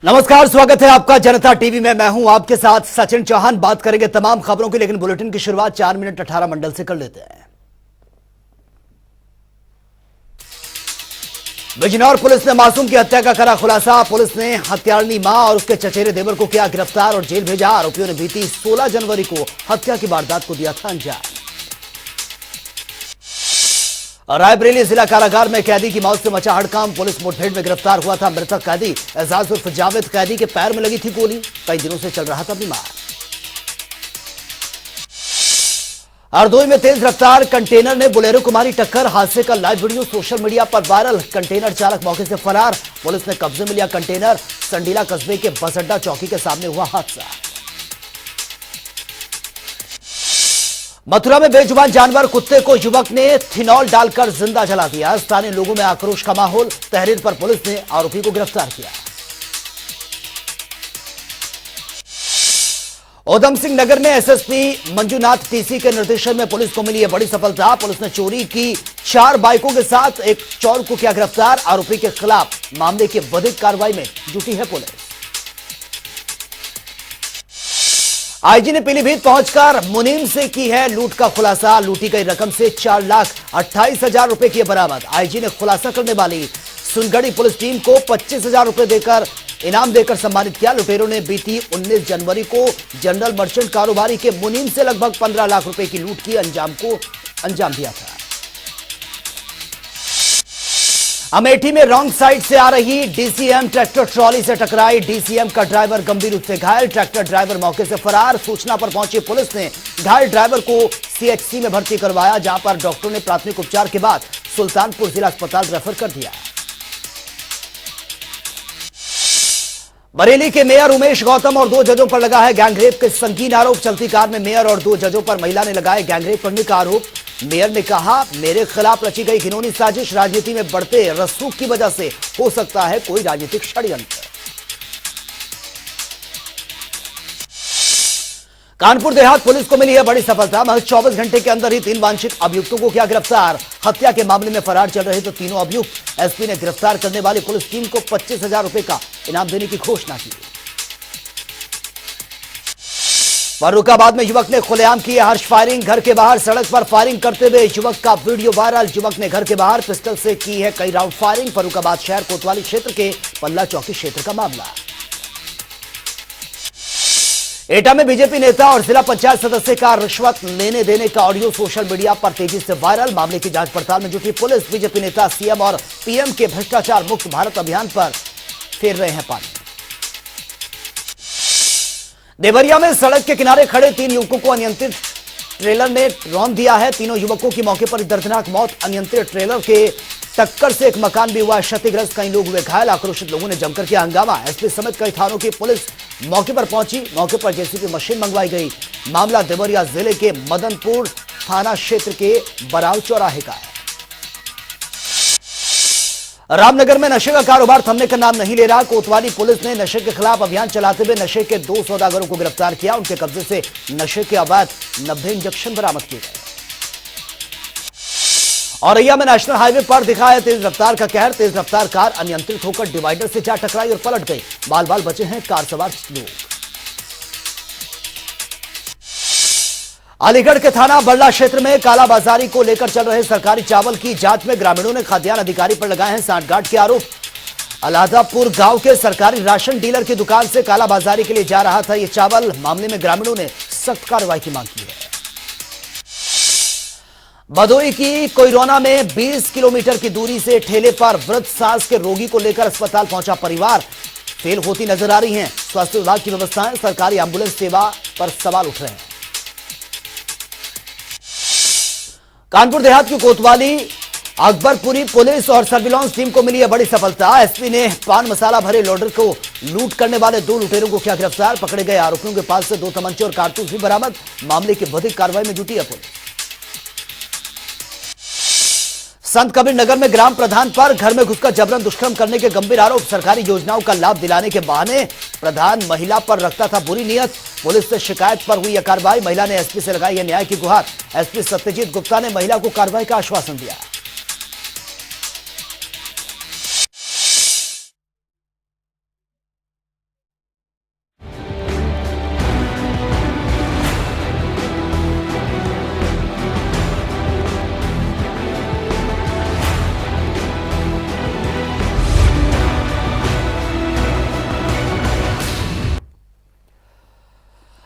नमस्कार, स्वागत है आपका जनता टीवी में। मैं हूं आपके साथ सचिन चौहान। बात करेंगे तमाम खबरों की, लेकिन बुलेटिन की शुरुआत 4 मिनट 18 मंडल से कर लेते हैं। बिजनौर पुलिस ने मासूम की हत्या का करा खुलासा। पुलिस ने हत्यारनी मां और उसके चचेरे देवर को किया गिरफ्तार और जेल भेजा। आरोपियों ने बीती 16 जनवरी को हत्या की वारदात को दिया था अंजाम। रायबरेली जिला कारागार में कैदी की मौत से मचा हड़कंप। पुलिस मुठभेड़ में गिरफ्तार हुआ था मृतक कैदी एजाज उर्फ जावेद। कैदी के पैर में लगी थी गोली, कई दिनों से चल रहा था बीमार। हरदोई में तेज रफ्तार कंटेनर ने बोलेरो को मारी टक्कर। हादसे का लाइव वीडियो सोशल मीडिया पर वायरल। कंटेनर चालक मौके से फरार। पुलिस ने कब्जे में लिया कंटेनर। संडीला कस्बे के बस अड्डा चौकी के सामने हुआ हादसा। मथुरा में बेजुबान जानवर कुत्ते को युवक ने थिनॉल डालकर जिंदा जला दिया। स्थानीय लोगों में आक्रोश का माहौल। तहरीर पर पुलिस ने आरोपी को गिरफ्तार किया। उधम सिंह नगर में एसएसपी मंजूनाथ टीसी के निर्देशन में पुलिस को मिली है बड़ी सफलता। पुलिस ने चोरी की 4 बाइकों के साथ एक चोर को किया गिरफ्तार। आरोपी के खिलाफ मामले की विधिक कार्रवाई में जुटी है पुलिस। आईजी ने पीलीभीत पहुंचकर मुनीम से की है लूट का खुलासा। लूटी गई रकम से 4,28,000 रुपए किए बरामद। आईजी ने खुलासा करने वाली सुनगढ़ी पुलिस टीम को 25,000 रुपए देकर इनाम देकर सम्मानित किया। लुटेरों ने बीती 19 जनवरी को जनरल मर्चेंट कारोबारी के मुनीम से लगभग 15 लाख रुपए की लूट की अंजाम दिया था। अमेठी में रॉन्ग साइड से आ रही डीसीएम ट्रैक्टर ट्रॉली से टकराई। डीसीएम का ड्राइवर गंभीर रूप से घायल। ट्रैक्टर ड्राइवर मौके से फरार। सूचना पर पहुंची पुलिस ने घायल ड्राइवर को सीएचसी में भर्ती करवाया, जहां पर डॉक्टरों ने प्राथमिक उपचार के बाद सुल्तानपुर जिला अस्पताल रेफर कर दिया। बरेली के मेयर उमेश गौतम और 2 जजों पर लगा है गैंगरेप के संगीन आरोप। चलती कार में मेयर और 2 जजों पर महिला ने लगाए गैंगरेप करने का आरोप। मेयर ने कहा, मेरे खिलाफ रची गई घिनौनी साजिश राजनीति में बढ़ते रसूख की वजह से हो सकता है कोई राजनीतिक षड्यंत्र। कानपुर देहात पुलिस को मिली है बड़ी सफलता। महज 24 घंटे के अंदर ही 3 वांछित अभियुक्तों को किया गिरफ्तार। हत्या के मामले में फरार चल रहे तो तीनों अभियुक्त। एसपी ने गिरफ्तार करने वाली पुलिस टीम को 25,000 रुपए का इनाम देने की घोषणा की। फर्रुखाबाद में युवक ने खुलेआम की हर्ष फायरिंग। घर के बाहर सड़क पर फायरिंग करते हुए युवक का वीडियो वायरल। युवक ने घर के बाहर पिस्टल से की है कई राउंड फायरिंग। फर्रुखाबाद शहर कोतवाली क्षेत्र के पल्ला चौकी क्षेत्र का मामला। एटा में बीजेपी नेता और जिला पंचायत सदस्य का रिश्वत लेने देने का ऑडियो सोशल मीडिया पर तेजी से वायरल। मामले की जांच पड़ताल में जुटी पुलिस। बीजेपी नेता सीएम और पीएम के भ्रष्टाचार मुक्त भारत अभियान पर फेर रहे हैं पानी। देवरिया में सड़क के किनारे खड़े 3 युवकों को अनियंत्रित ट्रेलर ने रौंद दिया है। तीनों युवकों की मौके पर दर्दनाक मौत। अनियंत्रित ट्रेलर के टक्कर से एक मकान भी हुआ क्षतिग्रस्त, कई लोग हुए घायल। आक्रोशित लोगों ने जमकर किया हंगामा। एसपी समेत कई थानों की पुलिस मौके पर पहुंची। मौके पर जेसीबी मशीन मंगवाई गई। मामला देवरिया जिले के मदनपुर थाना क्षेत्र के बराव चौराहे का है। रामनगर में नशे का कारोबार थमने का नाम नहीं ले रहा। कोतवाली पुलिस ने नशे के खिलाफ अभियान चलाते हुए नशे के 2 सौदागरों को गिरफ्तार किया। उनके कब्जे से नशे के अवैध 90 इंजेक्शन बरामद किए गए। औरैया में नेशनल हाईवे पर दिखाया तेज रफ्तार का कहर। तेज रफ्तार कार अनियंत्रित होकर डिवाइडर से जा टकराई और पलट गई। बाल बाल बचे हैं कार सवार लोग। अलीगढ़ के थाना बल्ला क्षेत्र में कालाबाजारी को लेकर चल रहे सरकारी चावल की जांच में ग्रामीणों ने खाद्यान्न अधिकारी पर लगाए हैं सांठगांठ के आरोप। अलादापुर गांव के सरकारी राशन डीलर की दुकान से कालाबाजारी के लिए जा रहा था यह चावल। मामले में ग्रामीणों ने सख्त कार्रवाई की मांग की है। भदोई की कोइरोना में 20 किलोमीटर की दूरी से ठेले पर वृद्ध सांस के रोगी को लेकर अस्पताल पहुंचा परिवार। फेल होती नजर आ रही हैं स्वास्थ्य विभाग की व्यवस्थाएं। सरकारी एंबुलेंस सेवा पर सवाल उठ रहे हैं। कानपुर देहात की कोतवाली अकबरपुरी पुलिस और सर्विलांस टीम को मिली है बड़ी सफलता। एसपी ने पान मसाला भरे लोडर को लूट करने वाले 2 लुटेरों को किया गिरफ्तार। पकड़े गए आरोपियों के पास से 2 तमंचे और कारतूस भी बरामद। मामले की विधिक कार्रवाई में जुटी है पुलिस। संत कबीर नगर में ग्राम प्रधान पर घर में घुसकर जबरन दुष्कर्म करने के गंभीर आरोप। सरकारी योजनाओं का लाभ दिलाने के बहाने प्रधान महिला पर रखता था बुरी नीयत। पुलिस से शिकायत पर हुई यह कार्रवाई। महिला ने एसपी से लगाई है न्याय की गुहार। एसपी सत्यजीत गुप्ता ने महिला को कार्रवाई का आश्वासन दिया।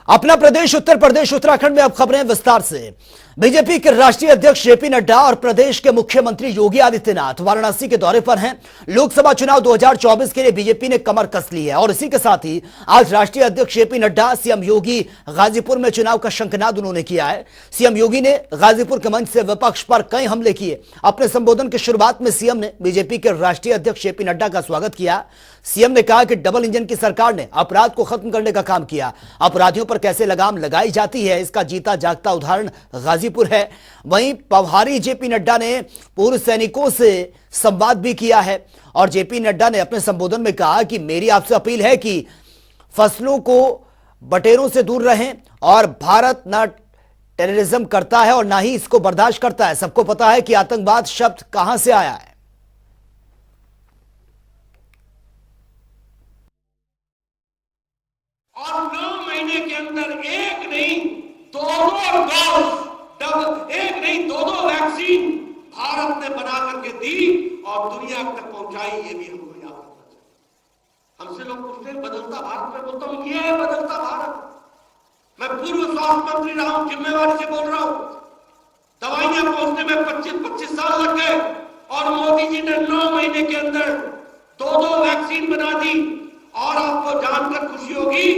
अपना प्रदेश उत्तर प्रदेश उत्तराखंड में अब खबरें विस्तार से। बीजेपी के राष्ट्रीय अध्यक्ष जेपी नड्डा और प्रदेश के मुख्यमंत्री योगी आदित्यनाथ वाराणसी के दौरे पर हैं। लोकसभा चुनाव 2024 के लिए बीजेपी ने कमर कस ली है और इसी के साथ ही आज राष्ट्रीय अध्यक्ष जेपी नड्डा, सीएम योगी गाजीपुर में चुनाव का शंखनाद उन्होंने किया है। सीएम योगी ने गाजीपुर के मंच से विपक्ष पर कई हमले किए। अपने संबोधन की शुरुआत में सीएम ने बीजेपी के राष्ट्रीय अध्यक्ष जेपी नड्डा का स्वागत किया। सीएम ने कहा कि डबल इंजन की सरकार ने अपराध को खत्म करने का काम किया। अपराधियों पर कैसे लगाम लगाई जाती है, इसका जीता जागता उदाहरण गाजीपुर है। वहीं प्रभारी जेपी नड्डा ने पूर्व सैनिकों से संवाद भी किया है और जेपी नड्डा ने अपने संबोधन में कहा कि मेरी आपसे अपील है कि फसलों को बटेरों से दूर रहें और भारत न टेररिज्म करता है और ना ही इसको बर्दाश्त करता है। सबको पता है कि आतंकवाद शब्द कहां से आया है। और 9 महीने के अंदर एक नहीं दो डोज, एक नहीं दो वैक्सीन भारत ने बना करके दी और दुनिया तक पहुंचाई। ये भी हमको याद रखना चाहिए। हमसे लोग पूछते हैं बदलता भारत, में बोलता हूं ये है बदलता भारत। मैं पूर्व स्वास्थ्य मंत्री रहा हूं, जिम्मेवारी से बोल रहा हूं। दवाइयां पहुंचने में 25-25 साल लग गए और मोदी जी ने 9 महीने के अंदर दो वैक्सीन बना दी। और आपको जानकर खुशी होगी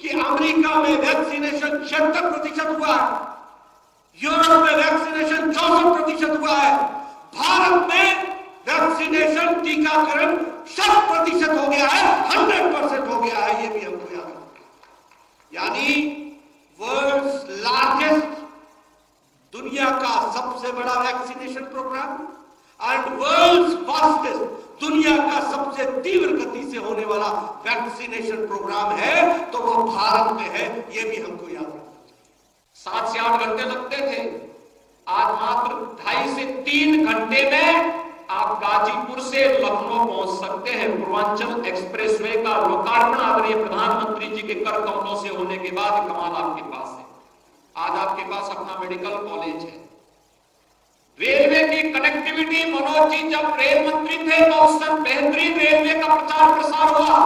कि अमेरिका में वैक्सीनेशन 76% हुआ है, यूरोप में वैक्सीनेशन 64% हुआ है, भारत में वैक्सीनेशन टीकाकरण 100% हो गया है, 100% हो गया है। ये भी हमको याद रखना। यानी वर्ल्ड्स लार्जेस्ट, दुनिया का सबसे बड़ा vaccination programme and world's fastest, दुनिया का सबसे तीव्र गति से होने वाला वैक्सीनेशन प्रोग्राम है तो वो भारत में है। ये भी हमको याद रखना चाहिए। 7 से 8 घंटे लगते थे, आज मात्र 2.5 से 3 घंटे में आप गाजीपुर से लखनऊ पहुंच सकते हैं। पूर्वांचल एक्सप्रेसवे का लोकार्पण आदरणीय प्रधानमंत्री जी के कर कमलों से होने के बाद कमाल आपके पास है। आज आपके पास अपना मेडिकल कॉलेज है। रेलवे की कनेक्टिविटी, मनोज जी जब रेल मंत्री थे तो उस समय बेहतरीन रेलवे का प्रचार प्रसार हुआ।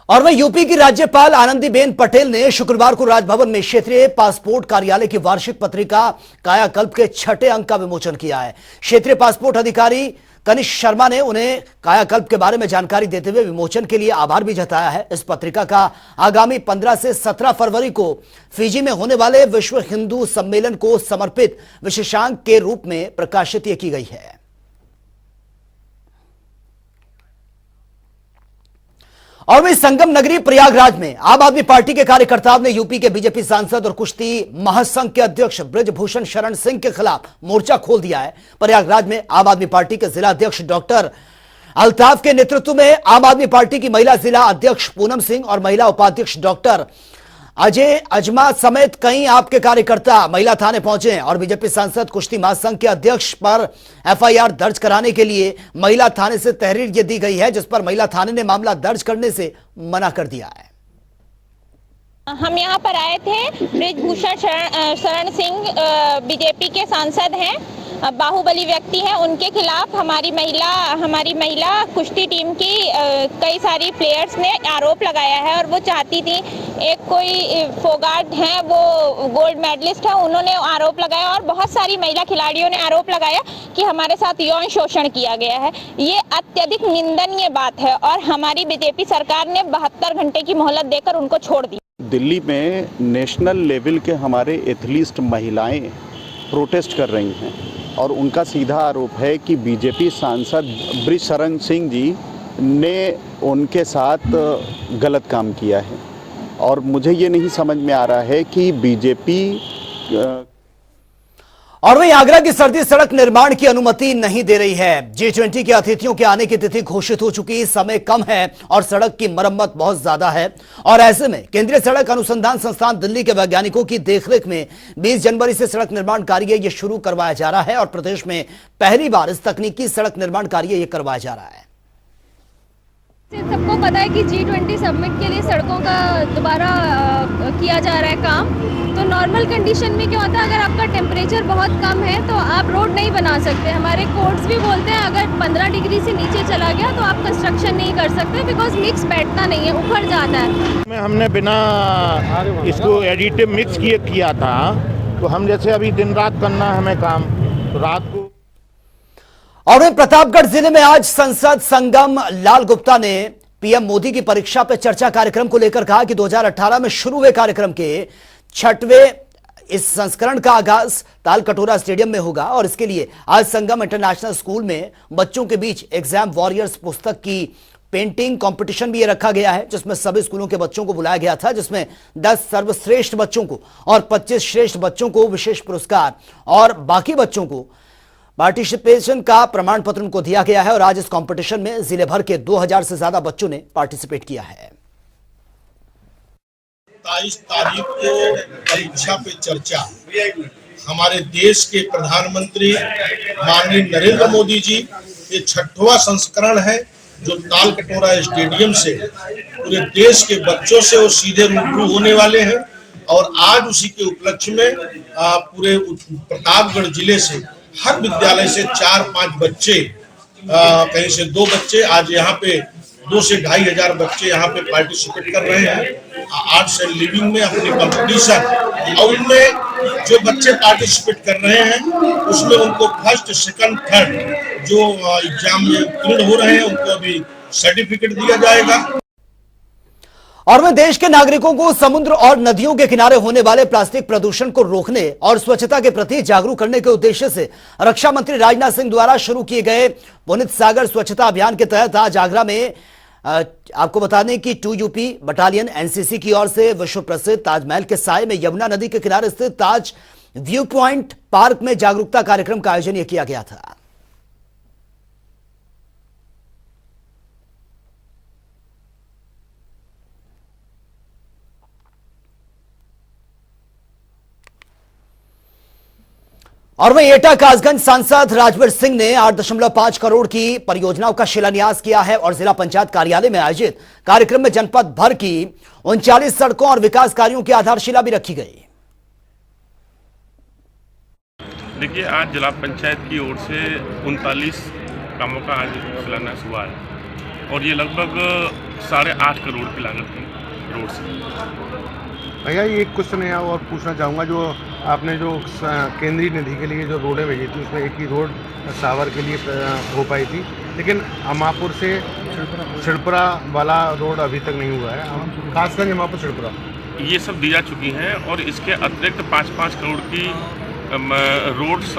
और वहीं यूपी की राज्यपाल आनंदीबेन पटेल ने शुक्रवार को राजभवन में क्षेत्रीय पासपोर्ट कार्यालय की वार्षिक पत्रिका कायाकल्प के 6ठे अंक का विमोचन किया है। क्षेत्रीय पासपोर्ट अधिकारी कनिष्क शर्मा ने उन्हें कायाकल्प के बारे में जानकारी देते हुए विमोचन के लिए आभार भी जताया है। इस पत्रिका का आगामी 15 से 17 फरवरी को फिजी में होने वाले विश्व हिंदू सम्मेलन को समर्पित विशेषांक के रूप में प्रकाशित की गई है। और वहीं संगम नगरी प्रयागराज में आम आदमी पार्टी के कार्यकर्ताओं ने यूपी के बीजेपी सांसद और कुश्ती महासंघ के अध्यक्ष ब्रजभूषण शरण सिंह के खिलाफ मोर्चा खोल दिया है। प्रयागराज में आम आदमी पार्टी के जिला अध्यक्ष डॉक्टर अल्ताफ के नेतृत्व में आम आदमी पार्टी की महिला जिला अध्यक्ष पूनम सिंह और महिला उपाध्यक्ष डॉक्टर अजय अजमा समेत कई आपके कार्यकर्ता महिला थाने पहुंचे और बीजेपी सांसद कुश्ती महासंघ के अध्यक्ष पर एफआईआर दर्ज कराने के लिए महिला थाने से तहरीर ये दी गई है, जिस पर महिला थाने ने मामला दर्ज करने से मना कर दिया है। हम यहाँ पर आए थे, ब्रजभूषण शरण सिंह बीजेपी के सांसद हैं, बाहुबली व्यक्ति हैं, उनके खिलाफ हमारी महिला कुश्ती टीम की कई सारी प्लेयर्स ने आरोप लगाया है और वो चाहती थी, एक कोई फोगाट हैं वो गोल्ड मेडलिस्ट है, उन्होंने आरोप लगाया और बहुत सारी महिला खिलाड़ियों ने आरोप लगाया कि हमारे साथ यौन शोषण किया गया है। ये अत्यधिक निंदनीय बात है और हमारी बीजेपी सरकार ने 72 घंटे की मोहलत देकर उनको छोड़ दी। दिल्ली में नेशनल लेवल के हमारे एथलीट महिलाएं प्रोटेस्ट कर रही हैं और उनका सीधा आरोप है कि बीजेपी सांसद ब्रजशरण सिंह जी ने उनके साथ गलत काम किया है और मुझे ये नहीं समझ में आ रहा है कि बीजेपी और वहीं आगरा की सर्दी सड़क निर्माण की अनुमति नहीं दे रही है। G20 के अतिथियों के आने की तिथि घोषित हो चुकी, समय कम है और सड़क की मरम्मत बहुत ज्यादा है और ऐसे में केंद्रीय सड़क अनुसंधान संस्थान दिल्ली के वैज्ञानिकों की देखरेख में 20 जनवरी से सड़क निर्माण कार्य ये शुरू करवाया जा रहा है और प्रदेश में पहली बार इस तकनीकी सड़क निर्माण कार्य ये करवाया जा रहा है। सबको पता है कि G20 समिट के लिए सड़कों का दोबारा किया जा रहा है काम। तो नॉर्मल कंडीशन में क्या होता है, अगर आपका टेम्परेचर बहुत कम है तो आप रोड नहीं बना सकते। हमारे कोड्स भी बोलते हैं अगर 15 डिग्री से नीचे चला गया तो आप कंस्ट्रक्शन नहीं कर सकते, बिकॉज मिक्स बैठता नहीं है, उखड़ जाता है। हमने बिना इसको एडिटिव मिक्स किया था, तो हम जैसे अभी दिन रात करना है हमें काम, तो रात को। और वहीं प्रतापगढ़ जिले में आज संसद संगम लाल गुप्ता ने पीएम मोदी की परीक्षा पे चर्चा कार्यक्रम को लेकर कहा कि 2018 में शुरू हुए कार्यक्रम के 6वें इस संस्करण का आगाज तालकटोरा स्टेडियम में होगा और इसके लिए आज संगम इंटरनेशनल स्कूल में बच्चों के बीच एग्जाम वॉरियर्स पुस्तक की पेंटिंग कंपटीशन भी ये रखा गया है, जिसमें सभी स्कूलों के बच्चों को बुलाया गया था, जिसमें 10 सर्वश्रेष्ठ बच्चों को और 25 श्रेष्ठ बच्चों को विशेष पुरस्कार और बाकी बच्चों को पार्टिसिपेशन का प्रमाण पत्र उनको दिया गया है। और आज इस कंपटीशन में जिले भर के 2000 से ज्यादा बच्चों ने पार्टिसिपेट किया है। 27 तारीख को परीक्षा पे चर्चा हमारे देश के प्रधानमंत्री माननीय नरेंद्र मोदी जी, ये 6वां संस्करण है जो तालकटोरा स्टेडियम से पूरे देश के बच्चों से वो सीधे रूबरू होने वाले हैं। और आज उसी के उपलक्ष्य में पूरे प्रतापगढ़ जिले से हर विद्यालय से 4-5 बच्चे, कहीं से 2 बच्चे, आज यहाँ पे 2 से 2,500 बच्चे यहाँ पे पार्टिसिपेट कर रहे हैं आर्ट से लिविंग में अपने कंपटीशन। और उनमें जो बच्चे पार्टिसिपेट कर रहे हैं उसमें उनको फर्स्ट, सेकंड, थर्ड जो एग्जाम में उत्तीर्ण हो रहे हैं उनको अभी सर्टिफिकेट दिया जाएगा। और वह देश के नागरिकों को समुद्र और नदियों के किनारे होने वाले प्लास्टिक प्रदूषण को रोकने और स्वच्छता के प्रति जागरूक करने के उद्देश्य से रक्षा मंत्री राजनाथ सिंह द्वारा शुरू किए गए पुनीत सागर स्वच्छता अभियान के तहत आज आगरा में आपको बता दें कि 2UP बटालियन एनसीसी की ओर से विश्व प्रसिद्ध ताजमहल के साए में यमुना नदी के किनारे स्थित ताज व्यू पॉइंट पार्क में जागरूकता कार्यक्रम का आयोजन किया गया था। और वहीं एटा कासगंज सांसद राजवीर सिंह ने 8.5 करोड़ की परियोजनाओं का शिलान्यास किया है और जिला पंचायत कार्यालय में आयोजित कार्यक्रम में जनपद भर की 39 सड़कों और विकास कार्यों की आधारशिला भी रखी गई। देखिए, आज जिला पंचायत की ओर से 39 कामों का आज शिलान्यास हुआ है और ये लगभग 8.5 करोड़ की लागत की रोड से। भैया ये एक क्वेश्चन है और पूछना चाहूँगा, जो आपने जो केंद्रीय निधि के लिए जो रोडें भेजी थी उसमें एक ही रोड सावर के लिए हो पाई थी, लेकिन अमापुर से छिड़पुरा वाला रोड अभी तक नहीं हुआ है, खासकर अमापुर छिड़पुरा। ये सब दी जा चुकी हैं और इसके अतिरिक्त 5-5 करोड़ की रोड्स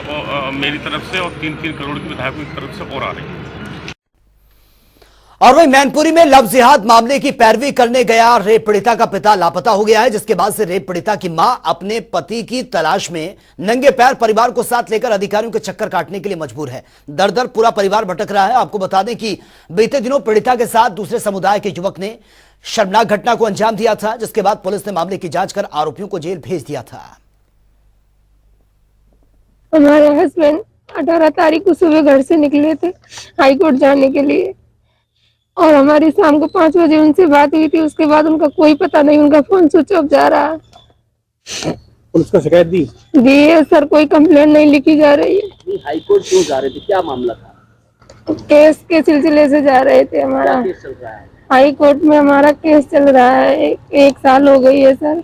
मेरी तरफ से और 3-3 करोड़ की विधायकों की तरफ से और आ रही है। और वहीं मैनपुरी में लव जिहाद मामले की पैरवी करने गया रेप पीड़िता का पिता लापता हो गया है, जिसके बाद से रेप पीड़िता की मां अपने पति की तलाश में नंगे पैर परिवार को साथ लेकर अधिकारियों के चक्कर काटने के लिए मजबूर है। दर दर पूरा परिवार भटक रहा है। आपको बता दें कि बीते दिनों पीड़िता के साथ दूसरे समुदाय के युवक ने शर्मनाक घटना को अंजाम दिया था, जिसके बाद पुलिस ने मामले की जांच कर आरोपियों को जेल भेज दिया था। हमारे हस्बैंड 18 तारीख को सुबह घर से निकले थे हाईकोर्ट जाने के लिए और हमारी शाम को 5 बजे उनसे बात हुई थी। उसके बाद उनका कोई पता नहीं, उनका फोन स्विच ऑफ जा रहा है। पुलिस को शिकायत दी है सर, कोई कंप्लेंट नहीं लिखी जा रही है। हाईकोर्ट क्यों जा रहे थे, क्या मामला था? केस के सिलसिले से जा रहे थे। हमारा केस चल रहा है हाईकोर्ट में, हमारा केस चल रहा है, 1 साल हो गई है सर।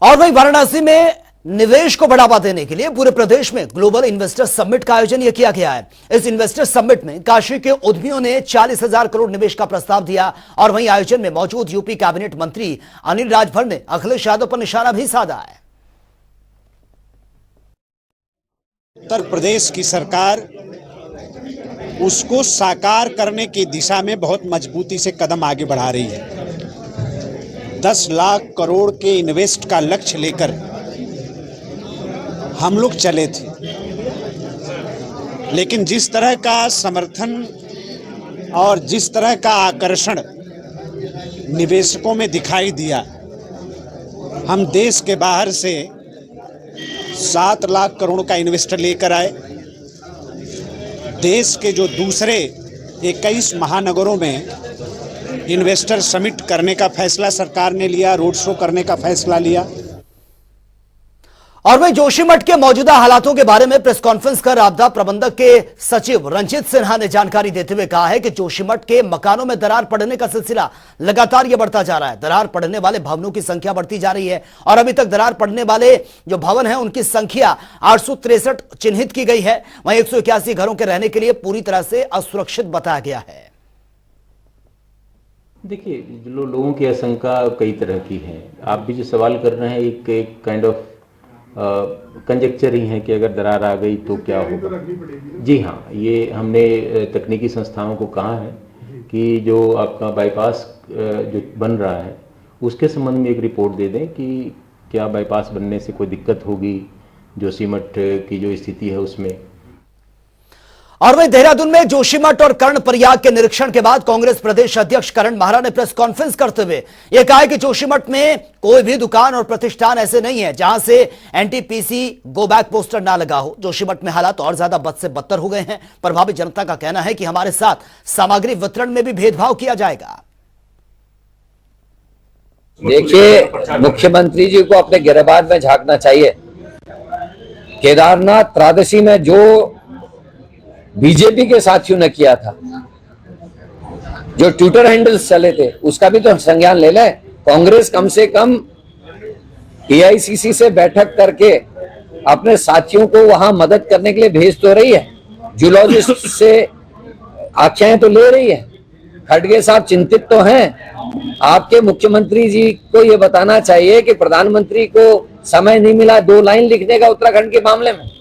और वहीं वाराणसी में निवेश को बढ़ावा देने के लिए पूरे प्रदेश में ग्लोबल इन्वेस्टर समिट का आयोजन किया गया है। इस इन्वेस्टर समिट में काशी के उद्यमियों ने 40,000 करोड़ निवेश का प्रस्ताव दिया और वहीं आयोजन में मौजूद यूपी कैबिनेट मंत्री अनिल राजभर ने अखिलेश यादव पर निशाना भी साधा है। उत्तर प्रदेश की सरकार उसको साकार करने की दिशा में बहुत मजबूती से कदम आगे बढ़ा रही है। 10 लाख करोड़ के इन्वेस्ट का लक्ष्य लेकर हम लोग चले थे, लेकिन जिस तरह का समर्थन और जिस तरह का आकर्षण निवेशकों में दिखाई दिया, हम देश के बाहर से 7 लाख करोड़ का इन्वेस्टर लेकर आए। देश के जो दूसरे 21 महानगरों में इन्वेस्टर समिट करने का फैसला सरकार ने लिया, रोड शो करने का फैसला लिया। और वहीं जोशीमठ के मौजूदा हालातों के बारे में प्रेस कॉन्फ्रेंस कर आपदा प्रबंधक के सचिव रंजीत सिन्हा ने जानकारी देते हुए कहा है कि जोशीमठ के मकानों में दरार पड़ने का सिलसिला लगातार यह बढ़ता जा रहा है। दरार पड़ने वाले भवनों की संख्या बढ़ती जा रही है और अभी तक दरार पड़ने वाले जो भवन हैं उनकी संख्या 863 चिन्हित की गई है। वहीं 181 घरों के रहने के लिए पूरी तरह से असुरक्षित बताया गया है। देखिए, लोगों की आशंका कई तरह की है। आप भी जो सवाल कर रहे हैं एक काइंड ऑफ कंजेक्चर ही है कि अगर दरार आ गई तो क्या होगा। जी हाँ, ये हमने तकनीकी संस्थाओं को कहा है कि जो आपका बाईपास जो बन रहा है उसके संबंध में एक रिपोर्ट दे दें कि क्या बाईपास बनने से कोई दिक्कत होगी जोशीमठ की जो स्थिति है उसमें। और वहीं देहरादून में जोशीमठ और कर्णप्रयाग के निरीक्षण के बाद कांग्रेस प्रदेश अध्यक्ष करण माहरा ने प्रेस कॉन्फ्रेंस करते हुए यह कहा कि जोशीमठ में कोई भी दुकान और प्रतिष्ठान ऐसे नहीं है जहां से एनटीपीसी गो बैक पोस्टर ना लगा हो। जोशीमठ में हालात और ज्यादा बद से बदतर हो गए हैं। प्रभावित जनता का कहना है कि हमारे साथ सामग्री वितरण में भी भेदभाव किया जाएगा। देखिए, मुख्यमंत्री जी को अपने गिरबान में झांकना चाहिए। केदारनाथ त्रादशी में जो बीजेपी के साथियों ने किया था, जो ट्विटर हैंडल्स चले थे, उसका भी तो संज्ञान ले लें। कांग्रेस कम से कम एआईसीसी से बैठक करके अपने साथियों को वहां मदद करने के लिए भेज तो रही है, जूलॉजिस्ट से आख्याएं तो ले रही है। खड़गे साहब चिंतित तो हैं। आपके मुख्यमंत्री जी को यह बताना चाहिए कि प्रधानमंत्री को समय नहीं मिला 2 लाइन लिखने का उत्तराखंड के मामले में।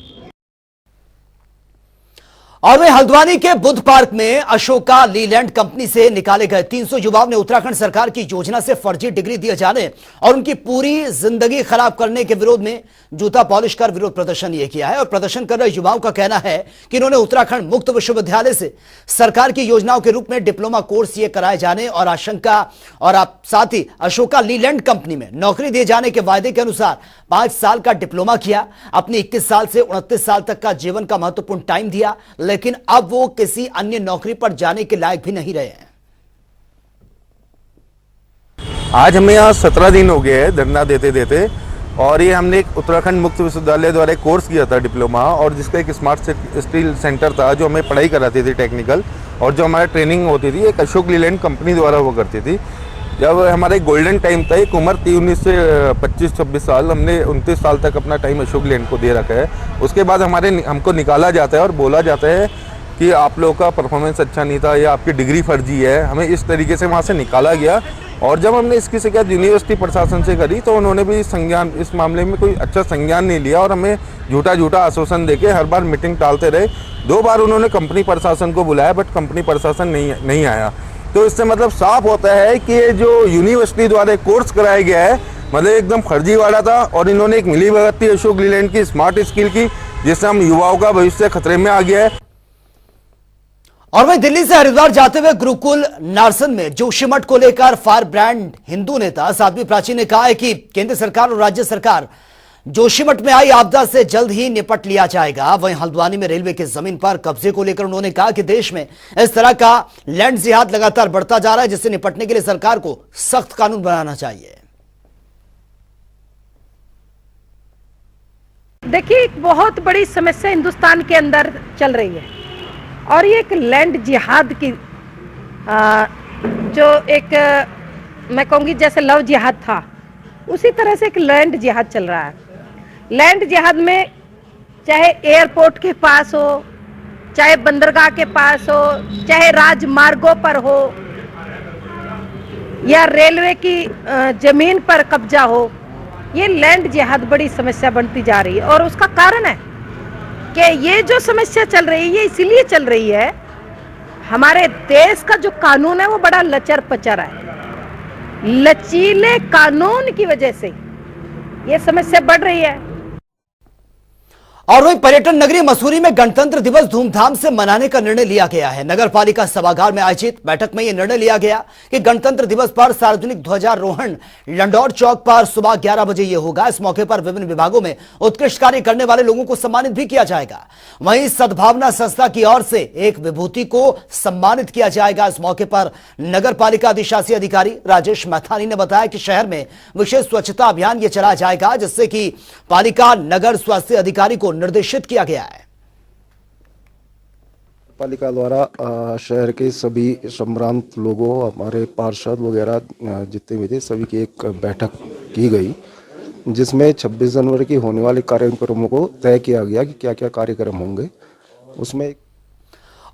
और वहीं हल्द्वानी के बुद्ध पार्क में अशोका लीलैंड कंपनी से निकाले गए 300 युवाओं ने उत्तराखंड सरकार की योजना से फर्जी डिग्री दिए जाने और उनकी पूरी जिंदगी खराब करने के विरोध में जूता पॉलिश कर विरोध प्रदर्शन ये किया है। और प्रदर्शन कर रहे युवाओं का कहना है कि इन्होंने उत्तराखंड मुक्त विश्वविद्यालय से सरकार की योजनाओं के रूप में डिप्लोमा कोर्स ये कराए जाने और आशंका और साथ ही अशोका लीलैंड कंपनी में नौकरी दिए जाने के वायदे के अनुसार 5 साल का डिप्लोमा किया, अपनी 21 साल से 29 साल तक का जीवन का महत्वपूर्ण टाइम दिया, लेकिन अब वो किसी अन्य नौकरी पर जाने के लायक भी नहीं रहे हैं। आज हमें यहाँ 17 दिन हो गए हैं धरना देते देते, और ये हमने एक उत्तराखंड मुक्त विश्वविद्यालय द्वारा एक कोर्स किया था डिप्लोमा, और जिसका एक स्मार्ट स्टील सेंटर था जो हमें पढ़ाई कराती थी टेक्निकल, और जो हमारी ट्रेनिंग होती थी एक अशोक लीलैंड कंपनी द्वारा वो करती थी। जब हमारा एक गोल्डन टाइम था, एक उम्र थी 19 से 25-26 साल, हमने 29 साल तक अपना टाइम अशोक लीलैंड को दे रखा है। उसके बाद हमको निकाला जाता है और बोला जाता है कि आप लोगों का परफॉर्मेंस अच्छा नहीं था या आपकी डिग्री फर्जी है। हमें इस तरीके से वहाँ से निकाला गया, और जब हमने इसकी शिकायत यूनिवर्सिटी प्रशासन से करी तो उन्होंने भी संज्ञान इस मामले में कोई अच्छा संज्ञान नहीं लिया और हमें झूठा आश्वासन देके हर बार मीटिंग टालते रहे। 2 बार उन्होंने कंपनी प्रशासन को बुलाया, बट कंपनी प्रशासन नहीं आया। तो इससे मतलब साफ होता है कि ये जो यूनिवर्सिटी द्वारा कोर्स कराया गया है मतलब एकदम फर्जीवाड़ा था, और इन्होंने एक मिलीभगत थी अशोक लीलैंड की स्मार्ट स्किल की, जिससे हम युवाओं का भविष्य खतरे में आ गया है। और वहीं दिल्ली से हरिद्वार जाते हुए गुरुकुल नारसन में जोशीमठ को लेकर फायर ब्रांड हिंदू नेता साध्वी प्राची ने कहा है कि केंद्र सरकार और राज्य सरकार जोशीमठ में आई आपदा से जल्द ही निपट लिया जाएगा। वहीं हल्द्वानी में रेलवे की जमीन पर कब्जे को लेकर उन्होंने कहा कि देश में इस तरह का लैंड जिहाद लगातार बढ़ता जा रहा है, जिससे निपटने के लिए सरकार को सख्त कानून बनाना चाहिए। देखिए, एक बहुत बड़ी समस्या हिंदुस्तान के अंदर चल रही है, और ये एक लैंड जिहाद की जो एक मैं कहूँगी जैसे लव जिहाद था, उसी तरह से एक लैंड जिहाद चल रहा है। लैंड जिहाद में चाहे एयरपोर्ट के पास हो, चाहे बंदरगाह के पास हो, चाहे राजमार्गों पर हो, या रेलवे की जमीन पर कब्जा हो, ये लैंड जिहाद बड़ी समस्या बनती जा रही है। और उसका कारण है कि ये जो समस्या चल रही है ये इसीलिए चल रही है, हमारे देश का जो कानून है वो बड़ा लचर पचर है। लचीले कानून की वजह से ये समस्या बढ़ रही है। और वहीं पर्यटन नगरी मसूरी में गणतंत्र दिवस धूमधाम से मनाने का निर्णय लिया गया है। नगर पालिका सभागार में आयोजित बैठक में यह निर्णय लिया गया कि गणतंत्र दिवस पर सार्वजनिक ध्वजारोहण लंडौर चौक पर सुबह 11 बजे यह होगा। इस मौके पर विभिन्न विभागों में उत्कृष्ट कार्य करने वाले लोगों को सम्मानित भी किया जाएगा। वहीं सद्भावना संस्था की ओर से एक विभूति को सम्मानित किया जाएगा। इस मौके पर नगर पालिका अधिशासी अधिकारी राजेश मैथानी ने बताया कि शहर में विशेष स्वच्छता अभियान ये चलाया जाएगा, जिससे कि पालिका नगर स्वास्थ्य अधिकारी को निर्देशित किया गया है। पालिका द्वारा शहर के सभी संभ्रांत लोगों, हमारे पार्षद वगैरह जितने भी थे, सभी की एक बैठक की गई, जिसमें 26 जनवरी की होने वाले कार्यक्रमों को तय किया गया कि क्या क्या कार्यक्रम होंगे उसमें।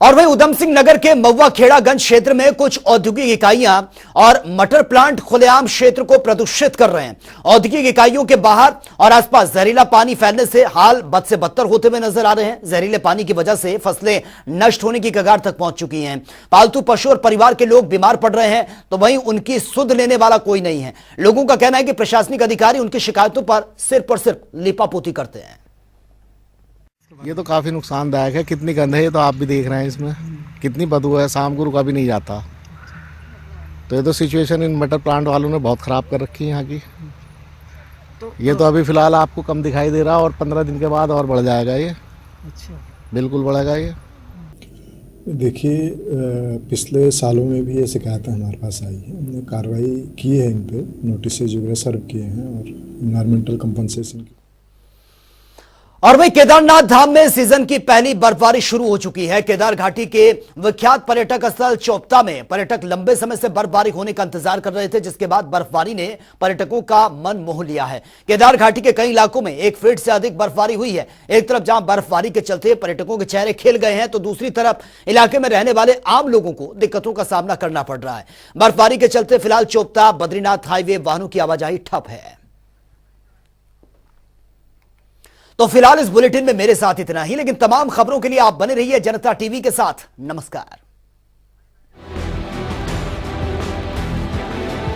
और वहीं उधम सिंह नगर के महुआ खेड़ागंज क्षेत्र में कुछ औद्योगिक इकाइयां और मटर प्लांट खुलेआम क्षेत्र को प्रदूषित कर रहे हैं। औद्योगिक इकाइयों के बाहर और आसपास जहरीला पानी फैलने से हाल बद से बदतर होते हुए नजर आ रहे हैं। जहरीले पानी की वजह से फसलें नष्ट होने की कगार तक पहुंच चुकी हैं। पालतू पशु और परिवार के लोग बीमार पड़ रहे हैं, तो वहीं उनकी सुध लेने वाला कोई नहीं है। लोगों का कहना है कि प्रशासनिक अधिकारी उनकी शिकायतों पर सिर्फ लिपापोती करते हैं। ये तो काफ़ी नुकसानदायक है। कितनी गंद है, ये तो आप भी देख रहे हैं, इसमें कितनी बदबू है, शाम को रुका भी नहीं जाता। तो ये तो सिचुएशन इन मटर प्लांट वालों ने बहुत ख़राब कर रखी है यहाँ की। ये तो अभी फ़िलहाल आपको कम दिखाई दे रहा, और 15 दिन के बाद और बढ़ जाएगा ये। अच्छा, बिल्कुल बढ़ेगा ये। देखिए, पिछले सालों में भी ये शिकायतें हमारे पास आई है। हमने कार्रवाई की है, इन पे नोटिस वगैरह सर्व किए हैं और इन्वायरमेंटल कंपनसेशन की। और वहीं केदारनाथ धाम में सीजन की पहली बर्फबारी शुरू हो चुकी है। केदार घाटी के विख्यात पर्यटक स्थल चोपता में पर्यटक लंबे समय से बर्फबारी होने का इंतजार कर रहे थे, जिसके बाद बर्फबारी ने पर्यटकों का मन मोह लिया है। केदार घाटी के कई इलाकों में 1 फीट से अधिक बर्फबारी हुई है। एक तरफ जहां बर्फबारी के चलते पर्यटकों के चेहरे खिल गए हैं, तो दूसरी तरफ इलाके में रहने वाले आम लोगों को दिक्कतों का सामना करना पड़ रहा है। बर्फबारी के चलते फिलहाल चोपता बद्रीनाथ हाईवे वाहनों की आवाजाही ठप है। तो फिलहाल इस बुलेटिन में मेरे साथ इतना ही, लेकिन तमाम खबरों के लिए आप बने रहिए जनता टीवी के साथ। नमस्कार।